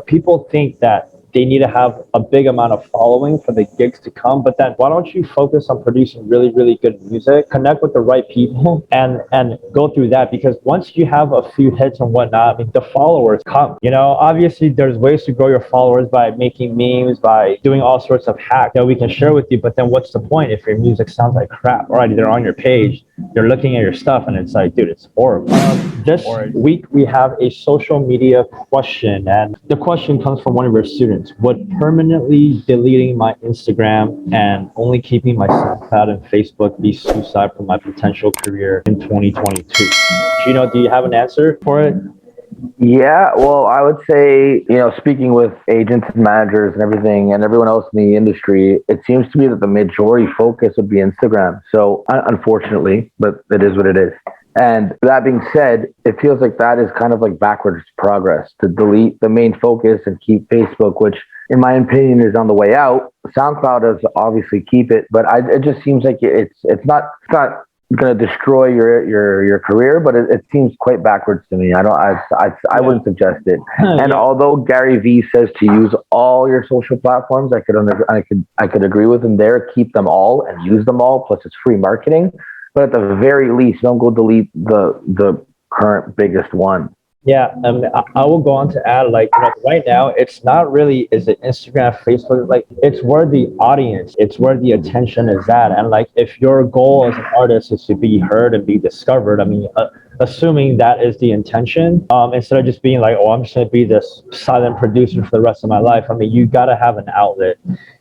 People think that they need to have a big amount of following for the gigs to come, but then why don't you focus on producing really, really good music, connect with the right people, and go through that? Because once you have a few hits and whatnot, I mean, the followers come. Obviously there's ways to grow your followers by making memes, by doing all sorts of hacks that we can share with you. But then what's the point if your music sounds like crap? Alrighty, they're on your page, they're looking at your stuff, and it's like, dude, it's horrible. This week we have a social media question, and the question comes from one of your students. Would permanently deleting my Instagram and only keeping my SoundCloud and Facebook be suicide for my potential career in 2022? Gino, do you have an answer for it? Yeah, well, I would say, speaking with agents and managers and everything and everyone else in the industry, it seems to me that the majority focus would be Instagram. So, unfortunately, but it is what it is. And that being said, it feels like that is kind of like backwards progress to delete the main focus and keep Facebook, which in my opinion is on the way out. SoundCloud is obviously keep it, but it just seems like it's not going to destroy your career, but it seems quite backwards to me. I wouldn't suggest it. And although Gary Vee says to use all your social platforms, I could agree with him there. Keep them all and use them all. Plus, it's free marketing. But at the very least, don't go delete the current biggest one. Yeah, I will go on to add, right now, it's not really, is it Instagram, Facebook? Like, it's where the audience, it's where the attention is at. And, if your goal as an artist is to be heard and be discovered, I mean, assuming that is the intention, instead of just being like, oh, I'm just going to be this silent producer for the rest of my life, I mean, you got to have an outlet.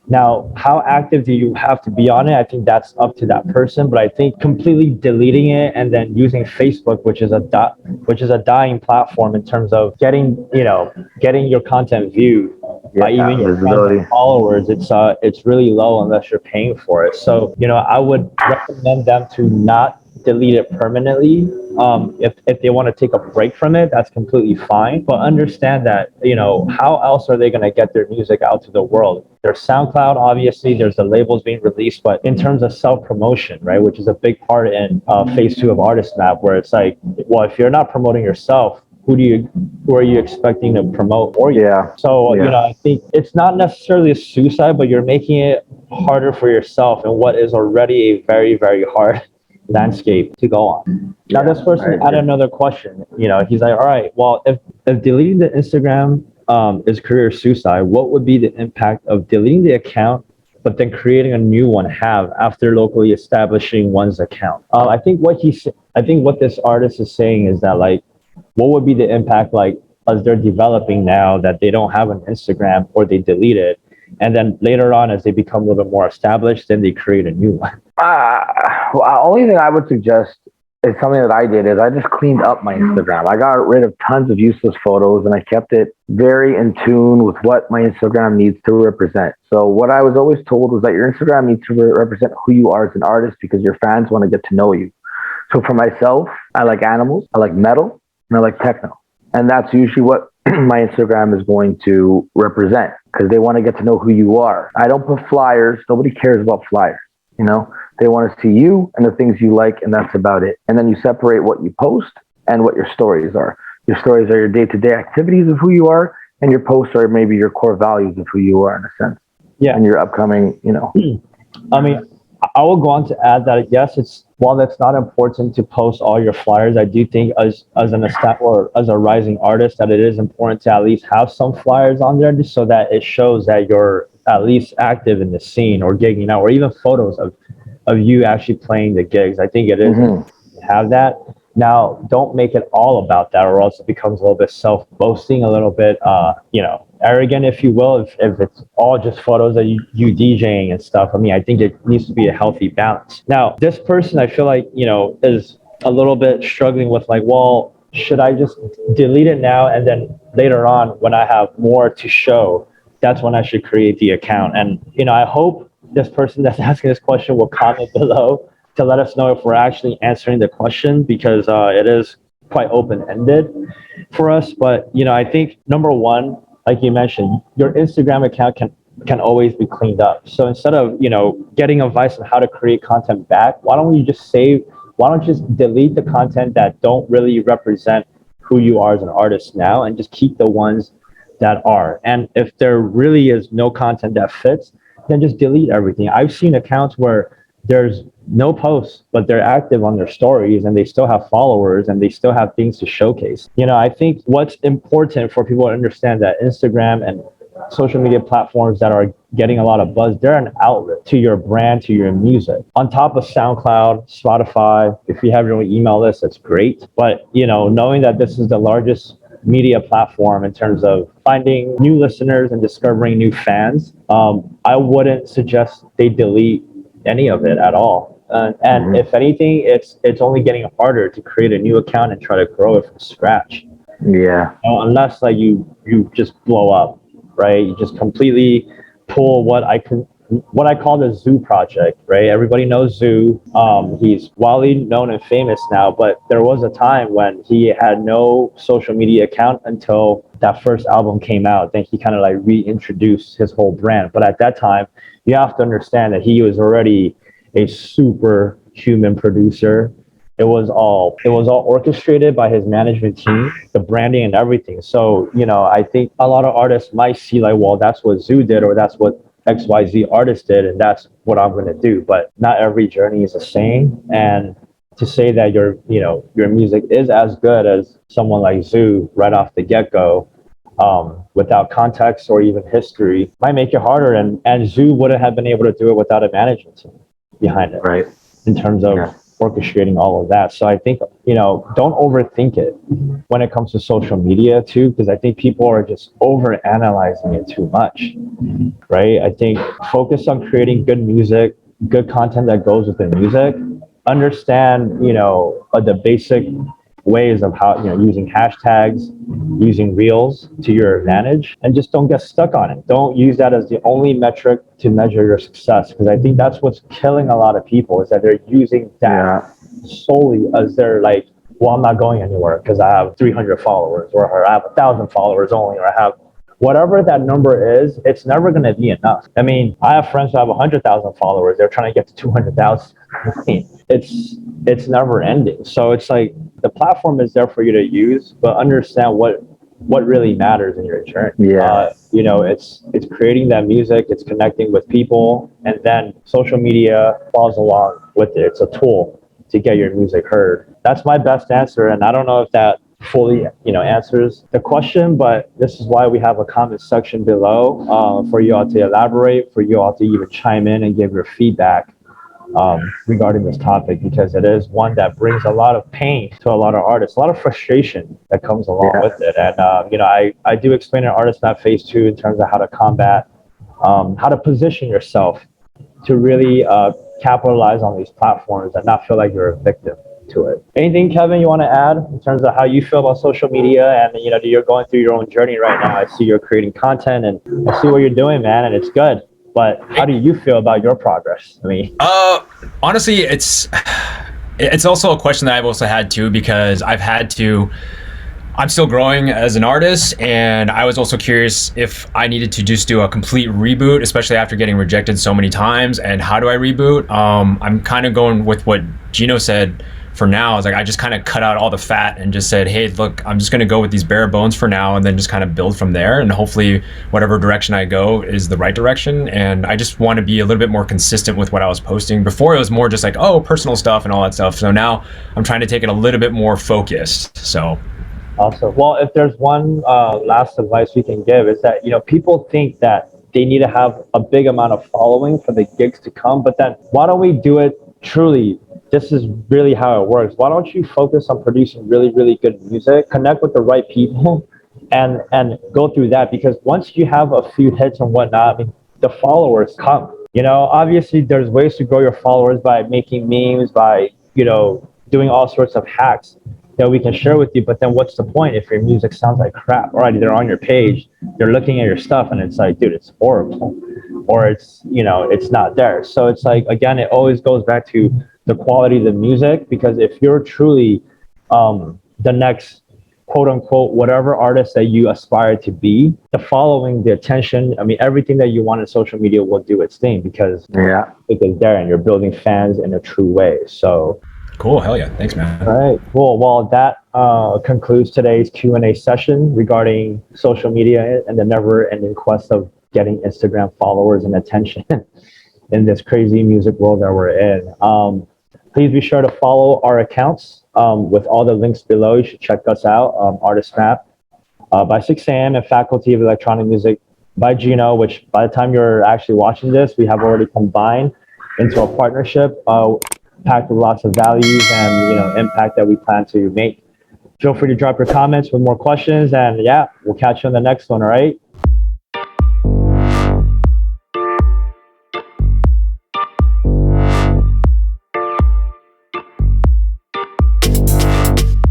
Now, how active do you have to be on it? I think that's up to that person. But I think completely deleting it and then using Facebook, which is a dying platform in terms of getting your content viewed by even your friends and followers, it's really low unless you're paying for it. So I would recommend them to not delete it permanently. If they want to take a break from it, that's completely fine. But understand that, how else are they going to get their music out to the world? There's SoundCloud, obviously, there's the labels being released, but in terms of self-promotion, right, which is a big part in phase 2 of Artist Map, where it's like, well, if you're not promoting yourself, who are you expecting to promote for you? Yeah. So, I think it's not necessarily a suicide, but you're making it harder for yourself in what is already a very, very hard landscape to go on. Now, this person had another question. He's like, all right, well, if deleting the Instagram is career suicide, what would be the impact of deleting the account, but then creating a new one have after locally establishing one's account? I think what this artist is saying is that, what would be the impact, as they're developing now that they don't have an Instagram or they delete it, and then later on as they become a little bit more established, then they create a new one. Only thing I would suggest is something that I did is I just cleaned up my Instagram. I got rid of tons of useless photos and I kept it very in tune with what my Instagram needs to represent. So what I was always told was that your Instagram needs to represent who you are as an artist because your fans want to get to know you. So for myself, I like animals, I like metal, and I like techno. And that's usually what my Instagram is going to represent because they want to get to know who you are. I don't put flyers. Nobody cares about flyers. They want to see you and the things you like, and that's about it. And then you separate what you post and what your stories are. Your stories are your day-to-day activities of who you are, and your posts are maybe your core values of who you are in a sense. Yeah. And your upcoming, I mean, I will go on to add that yes, while it's not important to post all your flyers, I do think as a rising artist that it is important to at least have some flyers on there just so that it shows that you're at least active in the scene or gigging out, or even photos of you actually playing the gigs. I think it is to have that. Now, don't make it all about that, or else it becomes a little bit self-boasting, a little bit, arrogant, if you will, if it's all just photos of you DJing and stuff. I mean, I think it needs to be a healthy balance. Now, this person, I feel like, is a little bit struggling with well, should I just delete it now and then later on when I have more to show, that's when I should create the account? And, I hope this person that's asking this question will comment below to let us know if we're actually answering the question, because it is quite open-ended for us. But, I think number one, like you mentioned, your Instagram account can always be cleaned up. So instead of, getting advice on how to create content back, why don't you just delete the content that don't really represent who you are as an artist now, and just keep the ones that are. And if there really is no content that fits, then just delete everything. I've seen accounts where there's no posts, but they're active on their stories and they still have followers and they still have things to showcase. I think what's important for people to understand that Instagram and social media platforms that are getting a lot of buzz, they're an outlet to your brand, to your music. On top of SoundCloud, Spotify, if you have your own email list, that's great. But, knowing that this is the largest media platform in terms of finding new listeners and discovering new fans, I wouldn't suggest they delete any of it at all. And if anything, it's only getting harder to create a new account and try to grow it from scratch. Yeah. Unless like you just blow up, right? You just completely pull what I call the Zoo project, right? Everybody knows Zoo. He's widely known and famous now, but there was a time when he had no social media account until that first album came out. Then he kind of like reintroduced his whole brand. But at that time, you have to understand that he was already a superhuman producer. It was all orchestrated by his management team, the branding and everything. So, I think a lot of artists might see like, well, that's what Zoo did, or that's what XYZ artist did, and that's what I'm going to do. But not every journey is the same. And to say that your music is as good as someone like Zoo right off the get-go, without context or even history, might make it harder. And Zoo wouldn't have been able to do it without a management team behind it, Right. in terms of orchestrating all of that. So I think, don't overthink it when it comes to social media too, because I think people are just over analyzing it too much, right? I think focus on creating good music, good content that goes with the music. Understand, the basic ways of how, using hashtags, using reels to your advantage, and just don't get stuck on it. Don't use that as the only metric to measure your success, because I think that's what's killing a lot of people, is that they're using that solely as their like, well, I'm not going anywhere because I have 300 followers, or I have 1,000 followers only, or I have whatever that number is. It's never going to be enough. I mean, I have friends who have 100,000 followers. They're trying to get to 200,000. It's never ending. So it's like the platform is there for you to use, but understand what really matters in your journey. It's creating that music, it's connecting with people, and then social media follows along with it. It's a tool to get your music heard. That's my best answer, and I don't know if that fully answers the question, but this is why we have a comment section below, for you all to elaborate, for you all to even chime in and give your feedback regarding this topic, because it is one that brings a lot of pain to a lot of artists, a lot of frustration that comes along with it. And I do explain in Artist Map Phase 2 in terms of how to combat, how to position yourself to really capitalize on these platforms and not feel like you're a victim to it. Anything, Kevin, you want to add in terms of how you feel about social media? And you're going through your own journey right now. I see you're creating content, and I see what you're doing, man, and it's good. But how do you feel about your progress? I mean, honestly, it's also a question that I've also had too, because I'm still growing as an artist, and I was also curious if I needed to just do a complete reboot, especially after getting rejected so many times. And how do I reboot? I'm kind of going with what Gino said. For now, I just kind of cut out all the fat and just said, hey, look, I'm just going to go with these bare bones for now, and then just kind of build from there. And hopefully whatever direction I go is the right direction. And I just want to be a little bit more consistent with what I was posting. Before, it was more just like, oh, personal stuff and all that stuff. So now I'm trying to take it a little bit more focused. So awesome. Well, if there's one last advice we can give, is that people think that they need to have a big amount of following for the gigs to come, but then why don't we do it truly? This is really how it works. Why don't you focus on producing really, really good music, connect with the right people, and go through that? Because once you have a few hits and whatnot, I mean, the followers come. Obviously there's ways to grow your followers by making memes, by doing all sorts of hacks that we can share with you. But then what's the point if your music sounds like crap? All right, they're on your page, they're looking at your stuff, and it's like, dude, it's horrible, or it's it's not there. So it's like, again, it always goes back to the quality of the music, because if you're truly the next quote unquote whatever artist that you aspire to be, the following, the attention, I mean, everything that you want in social media will do its thing, because it is there and you're building fans in a true way. So Cool. Hell yeah. Thanks, man. All right, cool. Well, that concludes today's Q&A session regarding social media and the never-ending quest of getting Instagram followers and attention in this crazy music world that we're in. Please be sure to follow our accounts with all the links below. You should check us out, Artist Map by 6 a.m. and Faculty of Electronic Music by Gino, which by the time you're actually watching this, we have already combined into a partnership packed with lots of values and impact that we plan to make. Feel free to drop your comments with more questions, and yeah, we'll catch you on the next one. All right.